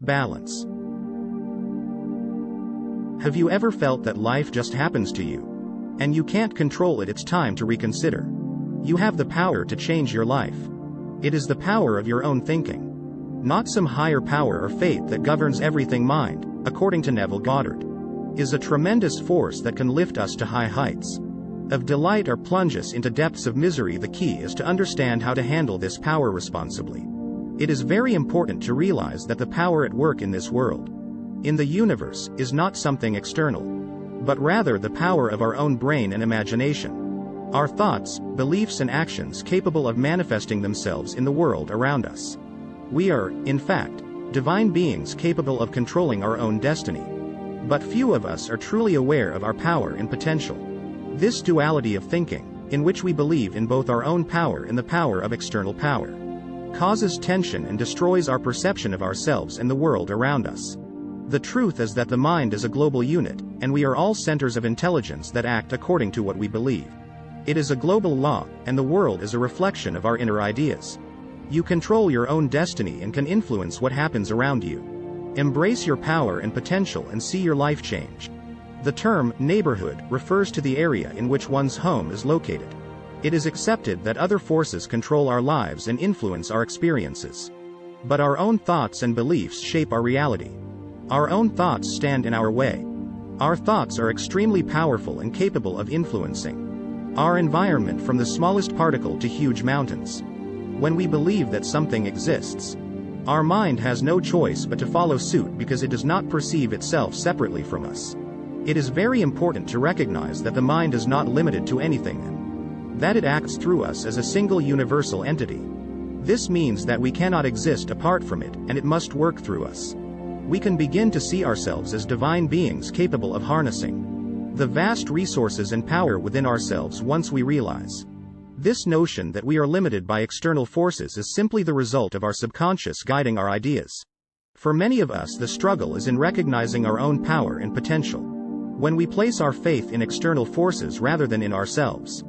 Balance. Have you ever felt that life just happens to you? And you can't control it? It's time to reconsider. You have the power to change your life. It is the power of your own thinking. Not some higher power or fate that governs everything. Mind, according to Neville Goddard, is a tremendous force that can lift us to high heights of delight or plunge us into depths of misery. The key is to understand how to handle this power responsibly. It is very important to realize that the power at work in this world, in the universe, is not something external, but rather the power of our own brain and imagination. Our thoughts, beliefs and actions capable of manifesting themselves in the world around us. We are, in fact, divine beings capable of controlling our own destiny. But few of us are truly aware of our power and potential. This duality of thinking, in which we believe in both our own power and the power of external power, causes tension and destroys our perception of ourselves and the world around us. The truth is that the mind is a global unit, and we are all centers of intelligence that act according to what we believe. It is a global law, and the world is a reflection of our inner ideas. You control your own destiny and can influence what happens around you. Embrace your power and potential and see your life change. The term neighborhood refers to the area in which one's home is located. It is accepted that other forces control our lives and influence our experiences. But our own thoughts and beliefs shape our reality. Our own thoughts stand in our way. Our thoughts are extremely powerful and capable of influencing our environment, from the smallest particle to huge mountains. When we believe that something exists, our mind has no choice but to follow suit because it does not perceive itself separately from us. It is very important to recognize that the mind is not limited to anything, and that it acts through us as a single universal entity. This means that we cannot exist apart from it, and it must work through us. We can begin to see ourselves as divine beings capable of harnessing the vast resources and power within ourselves. Once we realize this notion that we are limited by external forces is simply the result of our subconscious guiding our ideas. For many of us, the struggle is in recognizing our own power and potential. When we place our faith in external forces rather than in ourselves,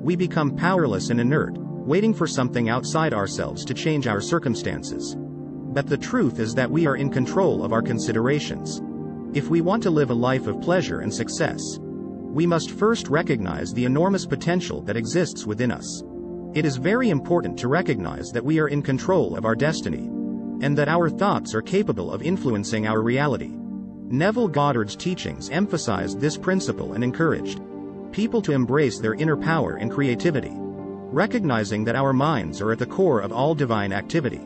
we become powerless and inert, waiting for something outside ourselves to change our circumstances. But the truth is that we are in control of our considerations. If we want to live a life of pleasure and success, we must first recognize the enormous potential that exists within us. It is very important to recognize that we are in control of our destiny, and that our thoughts are capable of influencing our reality. Neville Goddard's teachings emphasized this principle and encouraged people to embrace their inner power and creativity, recognizing that our minds are at the core of all divine activity.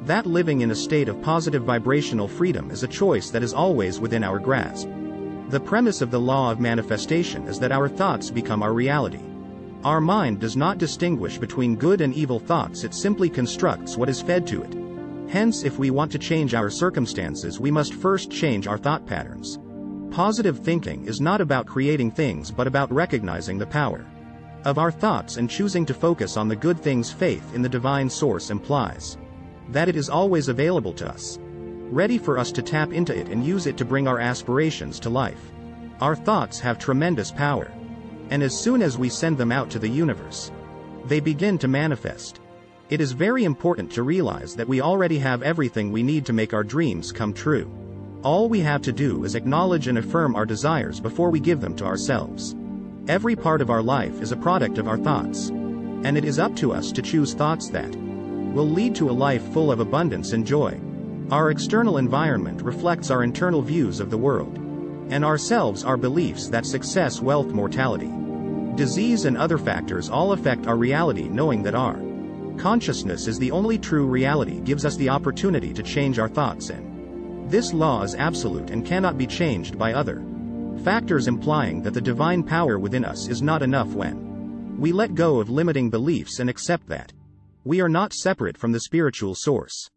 That living in a state of positive vibrational freedom is a choice that is always within our grasp. The premise of the law of manifestation is that our thoughts become our reality. Our mind does not distinguish between good and evil thoughts, it simply constructs what is fed to it. Hence, if we want to change our circumstances, we must first change our thought patterns. Positive thinking is not about creating things but about recognizing the power of our thoughts and choosing to focus on the good things. Faith in the divine source implies that it is always available to us, ready for us to tap into it and use it to bring our aspirations to life. Our thoughts have tremendous power, and as soon as we send them out to the universe, they begin to manifest. It is very important to realize that we already have everything we need to make our dreams come true. All we have to do is acknowledge and affirm our desires before we give them to ourselves. Every part of our life is a product of our thoughts, and it is up to us to choose thoughts that will lead to a life full of abundance and joy. Our external environment reflects our internal views of the world, and ourselves our beliefs that success, wealth, mortality, disease and other factors all affect our reality. Knowing that our consciousness is the only true reality gives us the opportunity to change our thoughts, and this law is absolute and cannot be changed by other factors, implying that the divine power within us is not enough. When we let go of limiting beliefs and accept that we are not separate from the spiritual source,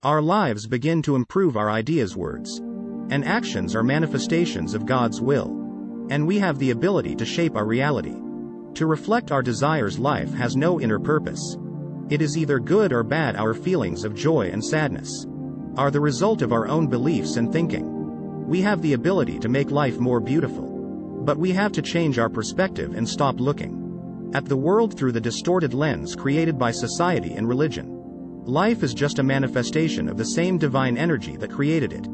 our lives begin to improve. Our ideas, words, and actions are manifestations of God's will, and we have the ability to shape our reality, to reflect our desires. Life has no inner purpose. It is either good or bad. Our feelings of joy and sadness are the result of our own beliefs and thinking. We have the ability to make life more beautiful, but we have to change our perspective and stop looking at the world through the distorted lens created by society and religion. Life is just a manifestation of the same divine energy that created it.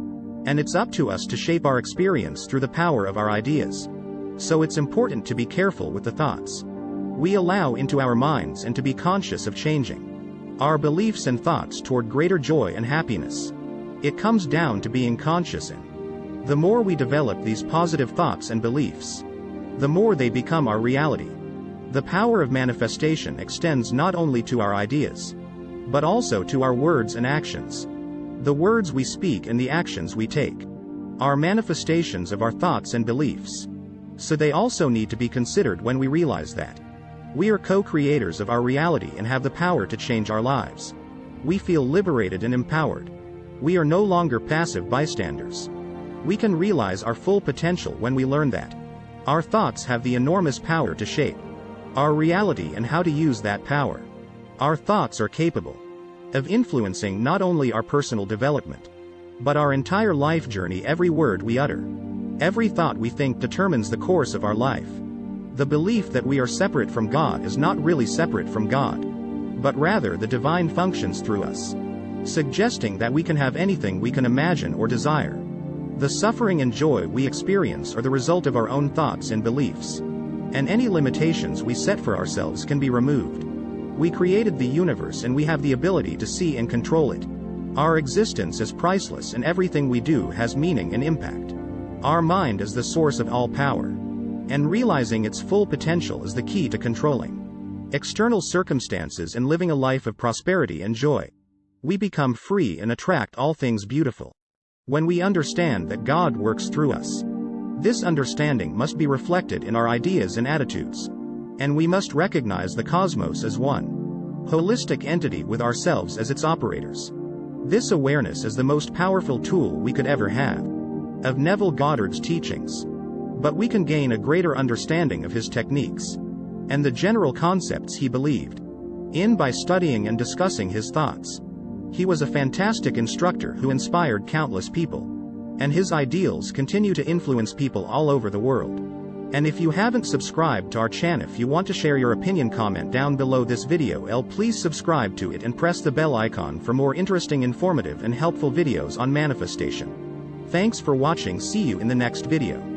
And it's up to us to shape our experience through the power of our ideas. So it's important to be careful with the thoughts we allow into our minds and to be conscious of changing our beliefs and thoughts toward greater joy and happiness. It comes down to being conscious, and the more we develop these positive thoughts and beliefs, the more they become our reality. The power of manifestation extends not only to our ideas, but also to our words and actions. The words we speak and the actions we take are manifestations of our thoughts and beliefs. So they also need to be considered when we realize that we are co-creators of our reality and have the power to change our lives. We feel liberated and empowered. We are no longer passive bystanders. We can realize our full potential when we learn that our thoughts have the enormous power to shape our reality and how to use that power. Our thoughts are capable of influencing not only our personal development, but our entire life journey. Every word we utter, every thought we think determines the course of our life. The belief that we are separate from God is not really separate from God, but rather the divine functions through us, suggesting that we can have anything we can imagine or desire. The suffering and joy we experience are the result of our own thoughts and beliefs, and any limitations we set for ourselves can be removed. We created the universe and we have the ability to see and control it. Our existence is priceless and everything we do has meaning and impact. Our mind is the source of all power, and realizing its full potential is the key to controlling external circumstances and living a life of prosperity and joy. We become free and attract all things beautiful when we understand that God works through us. This understanding must be reflected in our ideas and attitudes, and we must recognize the cosmos as one holistic entity with ourselves as its operators. This awareness is the most powerful tool we could ever have of Neville Goddard's teachings. But we can gain a greater understanding of his techniques and the general concepts he believed in by studying and discussing his thoughts. He was a fantastic instructor who inspired countless people, and his ideals continue to influence people all over the world. And if you haven't subscribed to our channel, if you want to share your opinion, comment down below this video. Please subscribe to it and press the bell icon for more interesting, informative and helpful videos on manifestation. Thanks for watching. See you in the next video.